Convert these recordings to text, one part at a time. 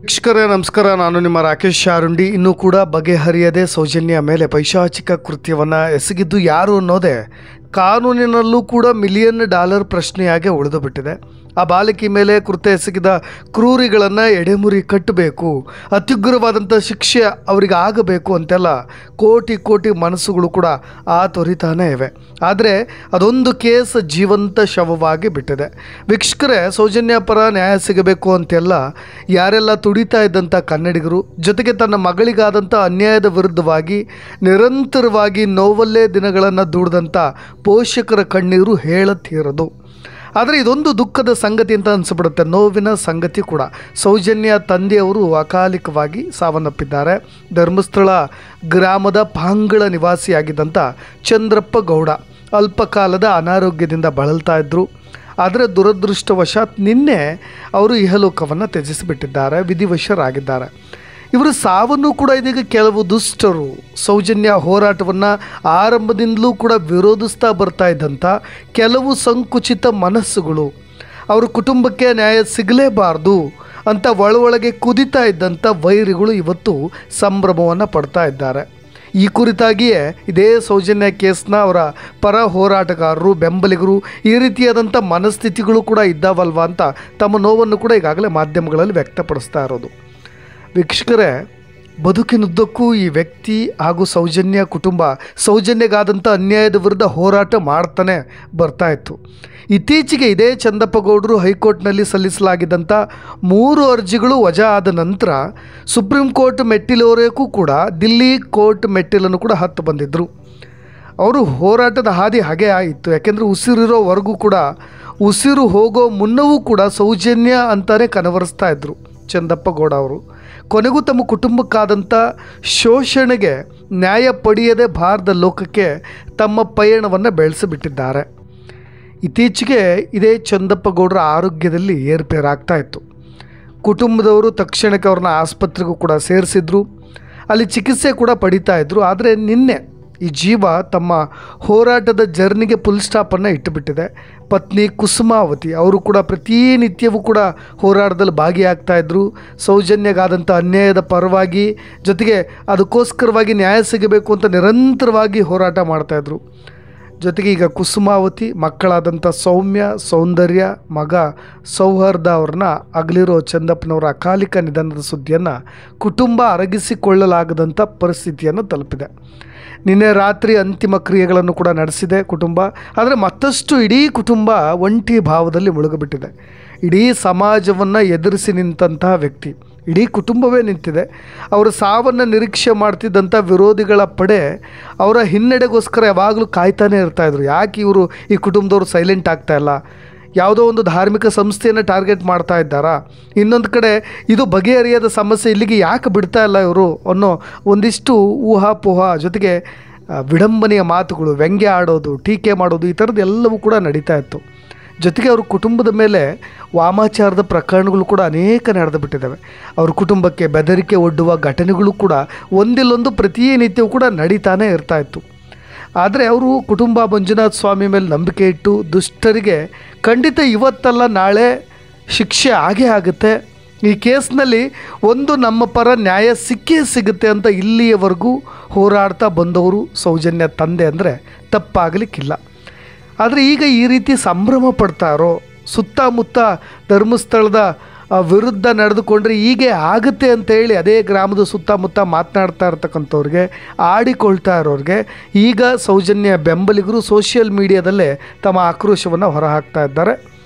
ವೀಕ್ಷಕರೇ ನಮಸ್ಕಾರ, ನಾನು ನಿಮ್ಮ ರಾಕೇಶ್ ಶಾರುಂಡಿ. ಇನ್ನೂ ಕೂಡ ಬಗೆಹರಿಯದೆ ಸೌಜನ್ಯ ಮೇಲೆ ಪೈಶಾಚಿಕ ಕೃತ್ಯವನ್ನು ಎಸಗಿದ್ದು ಯಾರು ಅನ್ನೋದೇ ಕಾನೂನಿನಲ್ಲೂ ಕೂಡ $1,000,000 ಪ್ರಶ್ನೆಯಾಗಿ ಉಳಿದು ಬಿಟ್ಟಿದೆ. ಆ ಬಾಲಕಿ ಮೇಲೆ ಕೃತ್ಯ ಎಸಗಿದ ಕ್ರೂರಿಗಳನ್ನು ಎಡೆಮುರಿ ಕಟ್ಟಬೇಕು, ಅತ್ಯುಗ್ರವಾದಂಥ ಶಿಕ್ಷೆ ಅವರಿಗೆ ಆಗಬೇಕು ಅಂತೆಲ್ಲ ಕೋಟಿ ಕೋಟಿ ಮನಸ್ಸುಗಳು ಕೂಡ ತೊರಿತಾನೇ ಇವೆ. ಆದರೆ ಅದೊಂದು ಕೇಸ್ ಜೀವಂತ ಶವವಾಗಿ ಬಿಟ್ಟಿದೆ. ವೀಕ್ಷಕರೇ, ಸೌಜನ್ಯ ಪರ ನ್ಯಾಯ ಸಿಗಬೇಕು ಅಂತೆಲ್ಲ ಯಾರೆಲ್ಲ ತುಡಿತಾ ಇದ್ದಂಥ ಕನ್ನಡಿಗರು, ಜೊತೆಗೆ ತನ್ನ ಮಗಳಿಗಾದಂಥ ಅನ್ಯಾಯದ ವಿರುದ್ಧವಾಗಿ ನಿರಂತರವಾಗಿ ನೋವಲ್ಲೇ ದಿನಗಳನ್ನು ದೂಡಿದಂಥ ಪೋಷಕರ ಕಣ್ಣೀರು ಹೇಳತೀರದು. ಆದರೆ ಇದೊಂದು ದುಃಖದ ಸಂಗತಿ ಅಂತ ಅನಿಸ್ಬಿಡುತ್ತೆ, ನೋವಿನ ಸಂಗತಿ ಕೂಡ. ಸೌಜನ್ಯ ತಂದೆಯವರು ಅಕಾಲಿಕವಾಗಿ ಸಾವನ್ನಪ್ಪಿದ್ದಾರೆ. ಧರ್ಮಸ್ಥಳ ಗ್ರಾಮದ ಪಾಂಗಳ ನಿವಾಸಿಯಾಗಿದ್ದಂಥ ಚಂದ್ರಪ್ಪ ಗೌಡ ಅಲ್ಪಕಾಲದ ಅನಾರೋಗ್ಯದಿಂದ ಬಳಲ್ತಾ ಇದ್ದರು. ಆದರೆ ದುರದೃಷ್ಟವಶಾತ್ ನಿನ್ನೆ ಅವರು ಇಹಲೋಕವನ್ನು ತ್ಯಜಿಸಿಬಿಟ್ಟಿದ್ದಾರೆ, ವಿಧಿವಶರಾಗಿದ್ದಾರೆ. ಇವರ ಸಾವನ್ನು ಕೂಡ ಇದೀಗ ಕೆಲವು ದುಷ್ಟರು ಸೌಜನ್ಯ ಹೋರಾಟವನ್ನು ಆರಂಭದಿಂದಲೂ ಕೂಡ ವಿರೋಧಿಸ್ತಾ ಬರ್ತಾ ಇದ್ದಂಥ ಕೆಲವು ಸಂಕುಚಿತ ಮನಸ್ಸುಗಳು, ಅವರ ಕುಟುಂಬಕ್ಕೆ ನ್ಯಾಯ ಸಿಗಲೇಬಾರ್ದು ಅಂತ ಒಳಗೆ ಕುದಿತಾ ಇದ್ದಂಥ ವೈರಿಗಳು ಇವತ್ತು ಸಂಭ್ರಮವನ್ನು ಪಡ್ತಾ ಇದ್ದಾರೆ. ಈ ಕುರಿತಾಗಿಯೇ ಇದೇ ಸೌಜನ್ಯ ಕೇಸ್ನ ಅವರ ಪರ ಹೋರಾಟಗಾರರು, ಬೆಂಬಲಿಗರು ಈ ರೀತಿಯಾದಂಥ ಮನಸ್ಥಿತಿಗಳು ಕೂಡ ಇದ್ದಾವಲ್ವ ಅಂತ ತಮ್ಮ ನೋವನ್ನು ಕೂಡ ಈಗಾಗಲೇ ಮಾಧ್ಯಮಗಳಲ್ಲಿ ವ್ಯಕ್ತಪಡಿಸ್ತಾ ಇರೋದು. ವೀಕ್ಷಕರೇ, ಬದುಕಿನುದ್ದಕ್ಕೂ ಈ ವ್ಯಕ್ತಿ ಹಾಗೂ ಸೌಜನ್ಯ ಕುಟುಂಬ ಸೌಜನ್ಯಗಾದಂಥ ಅನ್ಯಾಯದ ವಿರುದ್ಧ ಹೋರಾಟ ಮಾಡ್ತಾನೆ ಬರ್ತಾ ಇತ್ತು. ಇತ್ತೀಚೆಗೆ ಇದೇ ಚಂದಪ್ಪ ಗೌಡರು ಹೈಕೋರ್ಟ್ನಲ್ಲಿ ಸಲ್ಲಿಸಲಾಗಿದ್ದಂಥ 3 ಅರ್ಜಿಗಳು ವಜಾ ಆದ ನಂತರ ಸುಪ್ರೀಂ ಕೋರ್ಟ್ ಮೆಟ್ಟಿಲವರೆಗೂ ಕೂಡ ದಿಲ್ಲಿ ಕೋರ್ಟ್ ಮೆಟ್ಟಿಲನ್ನು ಕೂಡ ಹತ್ತು ಬಂದಿದ್ದರು. ಅವರು ಹೋರಾಟದ ಹಾದಿ ಹಾಗೆ ಆಯಿತು. ಯಾಕೆಂದರೆ ಉಸಿರಿರೋವರೆಗೂ ಕೂಡ, ಉಸಿರು ಹೋಗೋ ಮುನ್ನವೂ ಕೂಡ ಸೌಜನ್ಯ ಅಂತಾನೆ ಕನವರಿಸ್ತಾ ಇದ್ದರು ಚಂದಪ್ಪ ಗೌಡ ಅವರು. ಕೊನೆಗೂ ತಮ್ಮ ಕುಟುಂಬಕ್ಕಾದಂಥ ಶೋಷಣೆಗೆ ನ್ಯಾಯ ಪಡೆಯದೆ ಭಾರತ ಲೋಕಕ್ಕೆ ತಮ್ಮ ಪಯಣವನ್ನು ಬೆಳೆಸಿಬಿಟ್ಟಿದ್ದಾರೆ. ಇತ್ತೀಚೆಗೆ ಇದೇ ಚಂದಪ್ಪ ಗೌಡರ ಆರೋಗ್ಯದಲ್ಲಿ ಏರ್ಪೇರಾಗ್ತಾ ಇತ್ತು. ಕುಟುಂಬದವರು ತಕ್ಷಣಕ್ಕೆ ಅವ್ರನ್ನ ಆಸ್ಪತ್ರೆಗೂ ಕೂಡ ಸೇರಿಸಿದ್ರು, ಅಲ್ಲಿ ಚಿಕಿತ್ಸೆ ಕೂಡ ಪಡಿತಾ ಇದ್ದರು. ಆದರೆ ನಿನ್ನೆ ಈ ಜೀವ ತಮ್ಮ ಹೋರಾಟದ ಜರ್ನಿಗೆ ಫುಲ್ ಸ್ಟಾಪನ್ನು ಇಟ್ಟುಬಿಟ್ಟಿದೆ. ಪತ್ನಿ ಕುಸುಮಾವತಿ ಅವರು ಕೂಡ ಪ್ರತಿನಿತ್ಯವೂ ಕೂಡ ಹೋರಾಟದಲ್ಲಿ ಭಾಗಿಯಾಗ್ತಾಯಿದ್ರು. ಸೌಜನ್ಯಗಾದಂಥ ಅನ್ಯಾಯದ ಪರವಾಗಿ, ಜೊತೆಗೆ ಅದಕ್ಕೋಸ್ಕರವಾಗಿ ನ್ಯಾಯ ಸಿಗಬೇಕು ಅಂತ ನಿರಂತರವಾಗಿ ಹೋರಾಟ ಮಾಡ್ತಾಯಿದ್ರು. ಜೊತೆಗೆ ಈಗ ಕುಸುಮಾವತಿ ಮಕ್ಕಳಾದಂಥ ಸೌಮ್ಯ, ಸೌಂದರ್ಯ, ಮಗ ಸೌಹಾರ್ದ ಅವ್ರನ್ನ ಅಗಲಿರೋ ಚಂದಪ್ಪನವರ ಅಕಾಲಿಕ ನಿಧನದ ಸುದ್ದಿಯನ್ನು ಕುಟುಂಬ ಅರಗಿಸಿಕೊಳ್ಳಲಾಗದಂಥ ಪರಿಸ್ಥಿತಿಯನ್ನು ತಲುಪಿದೆ. ನಿನ್ನೆ ರಾತ್ರಿ ಅಂತಿಮ ಕ್ರಿಯೆಗಳನ್ನು ಕೂಡ ನಡೆಸಿದೆ ಕುಟುಂಬ. ಆದರೆ ಮತ್ತಷ್ಟು ಇಡೀ ಕುಟುಂಬ ಒಂಟಿ ಭಾವದಲ್ಲಿ ಮುಳುಗಿಬಿಟ್ಟಿದೆ. ಇಡೀ ಸಮಾಜವನ್ನು ಎದುರಿಸಿ ನಿಂತಹ ವ್ಯಕ್ತಿ, ಇಡೀ ಕುಟುಂಬವೇ ನಿಂತಿದೆ. ಅವರ ಸಾವನ್ನು ನಿರೀಕ್ಷೆ ಮಾಡ್ತಿದ್ದಂಥ ವಿರೋಧಿಗಳ ಪಡೆ ಅವರ ಹಿನ್ನಡೆಗೋಸ್ಕರ ಯಾವಾಗಲೂ ಕಾಯ್ತಾನೆ ಇರ್ತಾಯಿದ್ರು. ಯಾಕೆ ಇವರು ಈ ಕುಟುಂಬದವರು ಸೈಲೆಂಟ್ ಆಗ್ತಾಯಿಲ್ಲ, ಯಾವುದೋ ಒಂದು ಧಾರ್ಮಿಕ ಸಂಸ್ಥೆಯನ್ನು ಟಾರ್ಗೆಟ್ ಮಾಡ್ತಾ ಇದ್ದಾರಾ, ಇನ್ನೊಂದು ಕಡೆ ಇದು ಬಗೆಹರಿಯದ ಸಮಸ್ಯೆ ಇಲ್ಲಿಗೆ ಯಾಕೆ ಬಿಡ್ತಾ ಇಲ್ಲ ಇವರು ಅನ್ನೋ ಒಂದಿಷ್ಟು ಊಹಾಪೋಹ, ಜೊತೆಗೆ ವಿಡಂಬನೆಯ ಮಾತುಗಳು, ವ್ಯಂಗ್ಯ ಆಡೋದು, ಟೀಕೆ ಮಾಡೋದು, ಈ ಥರದ್ದು ಎಲ್ಲವೂ ಕೂಡ ನಡೀತಾ ಇತ್ತು. ಜೊತೆಗೆ ಅವ್ರ ಕುಟುಂಬದ ಮೇಲೆ ವಾಮಾಚಾರದ ಪ್ರಕರಣಗಳು ಕೂಡ ಅನೇಕ ನಡೆದು ಬಿಟ್ಟಿದ್ದಾವೆ. ಅವ್ರ ಕುಟುಂಬಕ್ಕೆ ಬೆದರಿಕೆ ಒಡ್ಡುವ ಘಟನೆಗಳು ಕೂಡ ಒಂದಿಲ್ಲೊಂದು ಪ್ರತಿನಿತ್ಯವೂ ಕೂಡ ನಡೀತಾನೆ ಇರ್ತಾಯಿತ್ತು. ಆದರೆ ಅವರು ಕುಟುಂಬ ಮಂಜುನಾಥ ಸ್ವಾಮಿ ಮೇಲೆ ನಂಬಿಕೆ ಇಟ್ಟು ದುಷ್ಟರಿಗೆ ಖಂಡಿತ ಇವತ್ತಲ್ಲ ನಾಳೆ ಶಿಕ್ಷೆ ಆಗೇ ಆಗುತ್ತೆ, ಈ ಕೇಸ್ನಲ್ಲಿ ಒಂದು ನಮ್ಮ ಪರ ನ್ಯಾಯ ಸಿಕ್ಕೇ ಸಿಗುತ್ತೆ ಅಂತ ಇಲ್ಲಿಯವರೆಗೂ ಹೋರಾಡ್ತಾ ಬಂದವರು ಸೌಜನ್ಯ ತಂದೆ ಅಂದರೆ ತಪ್ಪಾಗಲಿಕ್ಕಿಲ್ಲ. ಆದರೆ ಈಗ ಈ ರೀತಿ ಸಂಭ್ರಮ ಪಡ್ತಾರೋ, ಸುತ್ತಮುತ್ತ ಧರ್ಮಸ್ಥಳದ ವಿರುದ್ಧ ನಡೆದುಕೊಂಡ್ರೆ ಹೀಗೆ ಆಗುತ್ತೆ ಅಂತೇಳಿ ಅದೇ ಗ್ರಾಮದ ಸುತ್ತಮುತ್ತ ಮಾತನಾಡ್ತಾ ಇರ್ತಕ್ಕಂಥವ್ರಿಗೆ, ಆಡಿಕೊಳ್ತಾ ಇರೋರಿಗೆ ಈಗ ಸೌಜನ್ಯ ಬೆಂಬಲಿಗರು ಸೋಷಿಯಲ್ ಮೀಡಿಯಾದಲ್ಲೇ ತಮ್ಮ ಆಕ್ರೋಶವನ್ನು ಹೊರಹಾಕ್ತಾ ಇದ್ದಾರೆ,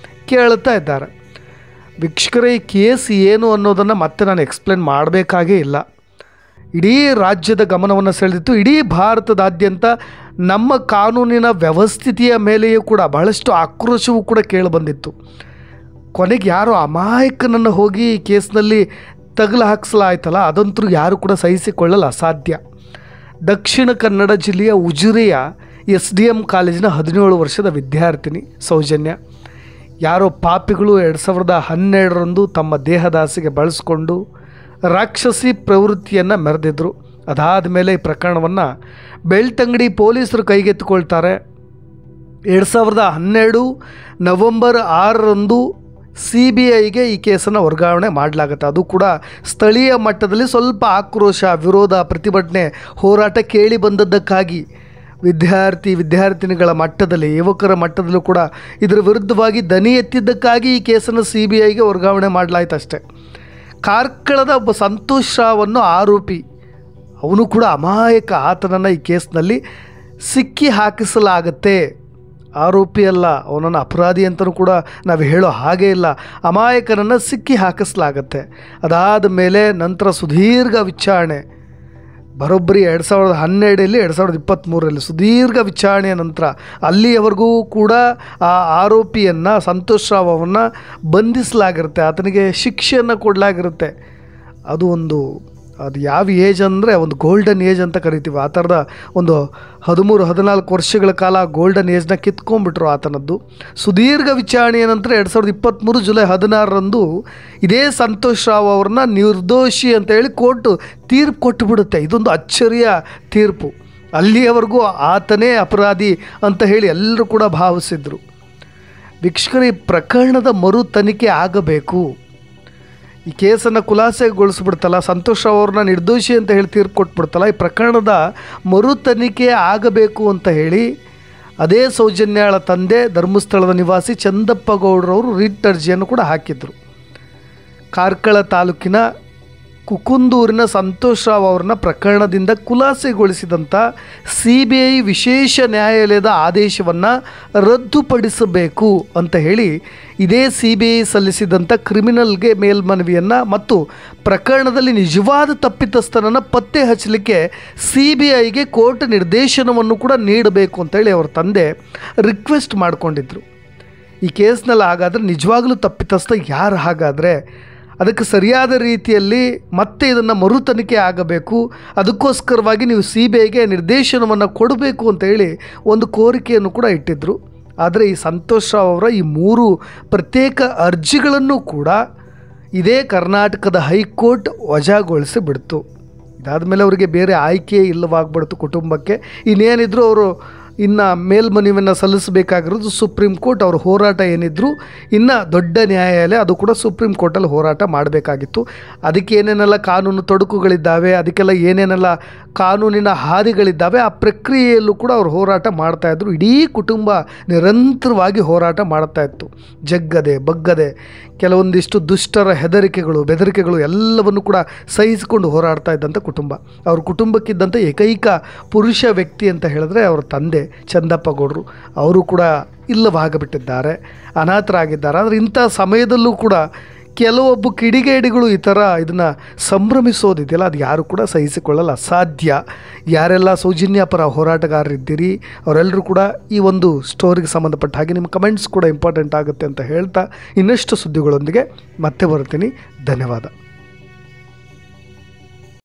ಕೇಳ್ತಾ ಇದ್ದಾರೆ. ವೀಕ್ಷಕರೇ, ಈ ಕೇಸ್ ಏನು ಅನ್ನೋದನ್ನು ಮತ್ತೆ ನಾನು ಎಕ್ಸ್ಪ್ಲೇನ್ ಮಾಡಬೇಕಾಗೇ ಇಲ್ಲ. ಇಡೀ ರಾಜ್ಯದ ಗಮನವನ್ನು ಸೆಳೆದಿತ್ತು. ಇಡೀ ಭಾರತದಾದ್ಯಂತ ನಮ್ಮ ಕಾನೂನಿನ ವ್ಯವಸ್ಥಿತಿಯ ಮೇಲೆಯೂ ಕೂಡ ಬಹಳಷ್ಟು ಆಕ್ರೋಶವೂ ಕೂಡ ಕೇಳಿಬಂದಿತ್ತು. ಕೊನೆಗೆ ಯಾರೋ ಅಮಾಯಕನನ್ನು ಹೋಗಿ ಈ ಕೇಸ್ನಲ್ಲಿ ತಗಲು ಹಾಕಿಸಲಾಯ್ತಲ್ಲ, ಅದಂತರೂ ಯಾರು ಕೂಡ ಸಹಿಸಿಕೊಳ್ಳಲು ಅಸಾಧ್ಯ. ದಕ್ಷಿಣ ಕನ್ನಡ ಜಿಲ್ಲೆಯ ಉಜಿರೆಯ SDM ಕಾಲೇಜಿನ 17 ವರ್ಷದ ವಿದ್ಯಾರ್ಥಿನಿ ಸೌಜನ್ಯ. ಯಾರೋ ಪಾಪಿಗಳು 2012ರಂದು ತಮ್ಮ ದೇಹದಾಸಿಗೆ ಬಳಸಿಕೊಂಡು ರಾಕ್ಷಸಿ ಪ್ರವೃತ್ತಿಯನ್ನು ಮೆರೆದಿದ್ರು. ಅದಾದ ಮೇಲೆ ಈ ಪ್ರಕರಣವನ್ನು ಬೆಳ್ತಂಗಡಿ ಪೊಲೀಸರು ಕೈಗೆತ್ತಿಕೊಳ್ತಾರೆ. 2012 ನವೆಂಬರ್ 6ರಂದು CBIಗೆ ಈ ಕೇಸನ್ನು ವರ್ಗಾವಣೆ ಮಾಡಲಾಗುತ್ತೆ. ಅದು ಕೂಡ ಸ್ಥಳೀಯ ಮಟ್ಟದಲ್ಲಿ ಸ್ವಲ್ಪ ಆಕ್ರೋಶ, ವಿರೋಧ, ಪ್ರತಿಭಟನೆ, ಹೋರಾಟ ಕೇಳಿ ಬಂದದ್ದಕ್ಕಾಗಿ ವಿದ್ಯಾರ್ಥಿನಿಗಳ ಮಟ್ಟದಲ್ಲಿ, ಯುವಕರ ಮಟ್ಟದಲ್ಲೂ ಕೂಡ ಇದರ ವಿರುದ್ಧವಾಗಿ ದನಿ ಎತ್ತಿದ್ದಕ್ಕಾಗಿ ಈ ಕೇಸನ್ನು CBIಗೆ ವರ್ಗಾವಣೆ ಮಾಡಲಾಯ್ತು ಅಷ್ಟೇ. ಕಾರ್ಕಳದ ಒಬ್ಬ ಸಂತೋಷ್ ರಾವನ್ನು ಆರೋಪಿ, ಅವನು ಕೂಡ ಅಮಾಯಕ, ಆತನನ್ನು ಈ ಕೇಸ್ನಲ್ಲಿ ಸಿಕ್ಕಿ ಹಾಕಿಸಲಾಗತ್ತೆ. ಆರೋಪಿ ಅಲ್ಲ, ಅವನನ್ನು ಅಪರಾಧಿ ಅಂತಲೂ ಕೂಡ ನಾವು ಹೇಳೋ ಹಾಗೇ ಇಲ್ಲ. ಅಮಾಯಕನನ್ನು ಸಿಕ್ಕಿ ಹಾಕಿಸಲಾಗತ್ತೆ. ಅದಾದ ಮೇಲೆ ನಂತರ ಸುದೀರ್ಘ ವಿಚಾರಣೆ, ಬರೋಬ್ಬರಿ 2012 2023 ಸುದೀರ್ಘ ವಿಚಾರಣೆಯ ನಂತರ ಅಲ್ಲಿಯವರೆಗೂ ಕೂಡ ಆ ಆರೋಪಿಯನ್ನು, ಸಂತೋಷ್ ರಾವ್ ಅವನ್ನು ಬಂಧಿಸಲಾಗಿರುತ್ತೆ, ಆತನಿಗೆ ಶಿಕ್ಷೆಯನ್ನು ಕೊಡಲಾಗಿರುತ್ತೆ. ಅದು ಯಾವ ಏಜ್ ಅಂದರೆ ಒಂದು ಗೋಲ್ಡನ್ ಏಜ್ ಅಂತ ಕರಿತೀವಿ. ಆ ಥರದ ಒಂದು 13-14 ವರ್ಷಗಳ ಕಾಲ ಗೋಲ್ಡನ್ ಏಜ್ನ ಕಿತ್ಕೊಂಡ್ಬಿಟ್ರು ಆತನದ್ದು. ಸುದೀರ್ಘ ವಿಚಾರಣೆಯ ನಂತರ 2023 ಜುಲೈ 16ರಂದು ಇದೇ ಸಂತೋಷ್ ರಾವ್ ಅವ್ರನ್ನ ನಿರ್ದೋಷಿ ಅಂತ ಹೇಳಿ ಕೋರ್ಟು ತೀರ್ಪು ಕೊಟ್ಟುಬಿಡುತ್ತೆ. ಇದೊಂದು ಅಚ್ಚರಿಯ ತೀರ್ಪು. ಅಲ್ಲಿಯವರೆಗೂ ಆತನೇ ಅಪರಾಧಿ ಅಂತ ಹೇಳಿ ಎಲ್ಲರೂ ಕೂಡ ಭಾವಿಸಿದ್ರು. ವೀಕ್ಷಕರು, ಈ ಪ್ರಕರಣದ ಮರು ತನಿಖೆ ಆಗಬೇಕು. ಈ ಕೇಸನ್ನು ಖುಲಾಸೆಗೊಳಿಸ್ಬಿಡ್ತಲ್ಲ, ಸಂತೋಷ್ ರಾವ್ ಅವ್ರನ್ನ ನಿರ್ದೋಷಿ ಅಂತ ಹೇಳಿ ತೀರ್ಪು ಕೊಟ್ಬಿಡ್ತಲ್ಲ, ಈ ಪ್ರಕರಣದ ಮರು ತನಿಖೆ ಆಗಬೇಕು ಅಂತ ಹೇಳಿ ಅದೇ ಸೌಜನ್ಯಾಳ ತಂದೆ, ಧರ್ಮಸ್ಥಳದ ನಿವಾಸಿ ಚಂದಪ್ಪ ಗೌಡ್ರವರು ರಿಟ್ ಅರ್ಜಿಯನ್ನು ಕೂಡ ಹಾಕಿದರು. ಕಾರ್ಕಳ ತಾಲೂಕಿನ ಕುಕುಂದೂರಿನ ಸಂತೋಷ್ ರಾವ್ ಅವ್ರನ್ನ ಪ್ರಕರಣದಿಂದ ಖುಲಾಸೆಗೊಳಿಸಿದಂಥ CBI ವಿಶೇಷ ನ್ಯಾಯಾಲಯದ ಆದೇಶವನ್ನು ರದ್ದುಪಡಿಸಬೇಕು ಅಂತ ಹೇಳಿ ಇದೇ CBI ಸಲ್ಲಿಸಿದಂಥ ಕ್ರಿಮಿನಲ್ಗೆ ಮೇಲ್ಮನವಿಯನ್ನು ಮತ್ತು ಪ್ರಕರಣದಲ್ಲಿ ನಿಜವಾದ ತಪ್ಪಿತಸ್ಥನನ್ನು ಪತ್ತೆ ಹಚ್ಚಲಿಕ್ಕೆ CBIಗೆ ಕೋರ್ಟ್ ನಿರ್ದೇಶನವನ್ನು ಕೂಡ ನೀಡಬೇಕು ಅಂತೇಳಿ ಅವರ ತಂದೆ ರಿಕ್ವೆಸ್ಟ್ ಮಾಡಿಕೊಂಡಿದ್ರು. ಈ ಕೇಸ್ನಲ್ಲಿ ಹಾಗಾದರೆ ನಿಜವಾಗಲೂ ತಪ್ಪಿತಸ್ಥ ಯಾರು? ಹಾಗಾದರೆ ಅದಕ್ಕೆ ಸರಿಯಾದ ರೀತಿಯಲ್ಲಿ ಮತ್ತೆ ಇದನ್ನು ಮರು ತನಿಖೆ ಆಗಬೇಕು, ಅದಕ್ಕೋಸ್ಕರವಾಗಿ ನೀವು CBIಗೆ ನಿರ್ದೇಶನವನ್ನು ಕೊಡಬೇಕು ಅಂತ ಹೇಳಿ ಒಂದು ಕೋರಿಕೆಯನ್ನು ಕೂಡ ಇಟ್ಟಿದ್ದರು. ಆದರೆ ಈ ಸಂತೋಷ್ ರಾವ್ ಅವರ ಈ 3 ಪ್ರತ್ಯೇಕ ಅರ್ಜಿಗಳನ್ನು ಕೂಡ ಇದೇ ಕರ್ನಾಟಕದ ಹೈಕೋರ್ಟ್ ವಜಾಗೊಳಿಸಿ ಬಿಡ್ತು. ಇದಾದ ಮೇಲೆ ಅವರಿಗೆ ಬೇರೆ ಆಯ್ಕೆ ಇಲ್ಲವಾಗ್ಬಿಡ್ತು ಕುಟುಂಬಕ್ಕೆ. ಇನ್ನೇನಿದ್ರು ಅವರು ಇನ್ನು ಮೇಲ್ಮನವಿಯನ್ನು ಸಲ್ಲಿಸಬೇಕಾಗಿರೋದು ಸುಪ್ರೀಂ ಕೋರ್ಟ್. ಅವ್ರ ಹೋರಾಟ ಏನಿದ್ರು ಇನ್ನು ದೊಡ್ಡ ನ್ಯಾಯಾಲಯ, ಅದು ಕೂಡ ಸುಪ್ರೀಂ ಕೋರ್ಟಲ್ಲಿ ಹೋರಾಟ ಮಾಡಬೇಕಾಗಿತ್ತು. ಅದಕ್ಕೆ ಏನೇನೆಲ್ಲ ಕಾನೂನು ತೊಡಕುಗಳಿದ್ದಾವೆ, ಅದಕ್ಕೆಲ್ಲ ಏನೇನೆಲ್ಲ ಕಾನೂನಿನ ಹಾದಿಗಳಿದ್ದಾವೆ, ಆ ಪ್ರಕ್ರಿಯೆಯಲ್ಲೂ ಕೂಡ ಅವರು ಹೋರಾಟ ಮಾಡ್ತಾಯಿದ್ರು. ಇಡೀ ಕುಟುಂಬ ನಿರಂತರವಾಗಿ ಹೋರಾಟ ಮಾಡ್ತಾಯಿತ್ತು, ಜಗ್ಗದೆ ಬಗ್ಗದೆ. ಕೆಲವೊಂದಿಷ್ಟು ದುಷ್ಟರ ಬೆದರಿಕೆಗಳು ಎಲ್ಲವನ್ನು ಕೂಡ ಸಹಿಸಿಕೊಂಡು ಹೋರಾಡ್ತಾ ಇದ್ದಂಥ ಕುಟುಂಬ. ಅವ್ರ ಕುಟುಂಬಕ್ಕಿದ್ದಂಥ ಏಕೈಕ ಪುರುಷ ವ್ಯಕ್ತಿ ಅಂತ ಹೇಳಿದ್ರೆ ಅವರ ತಂದೆ ಚಂದಪ್ಪ ಗೌಡರು. ಅವರು ಕೂಡ ಇಲ್ಲವಾಗಬಿಟ್ಟಿದ್ದಾರೆ, ಅನಾಥರಾಗಿದ್ದಾರೆ. ಆದರೆ ಇಂಥ ಸಮಯದಲ್ಲೂ ಕೂಡ ಕೆಲವೊಬ್ಬ ಕಿಡಿಗೇಡಿಗಳು ಈ ಥರ ಇದನ್ನು ಸಂಭ್ರಮಿಸೋದಿದೆಯಲ್ಲ, ಅದು ಯಾರು ಕೂಡ ಸಹಿಸಿಕೊಳ್ಳಲು ಅಸಾಧ್ಯ. ಯಾರೆಲ್ಲ ಸೌಜನ್ಯ ಪರ ಹೋರಾಟಗಾರರಿದ್ದೀರಿ ಅವರೆಲ್ಲರೂ ಕೂಡ ಈ ಒಂದು ಸ್ಟೋರಿಗೆ ಸಂಬಂಧಪಟ್ಟ ಹಾಗೆ ನಿಮ್ಮ ಕಮೆಂಟ್ಸ್ ಕೂಡ ಇಂಪಾರ್ಟೆಂಟ್ ಆಗುತ್ತೆ ಅಂತ ಹೇಳ್ತಾ ಇನ್ನಷ್ಟು ಸುದ್ದಿಗಳೊಂದಿಗೆ ಮತ್ತೆ ಬರ್ತೀನಿ. ಧನ್ಯವಾದ.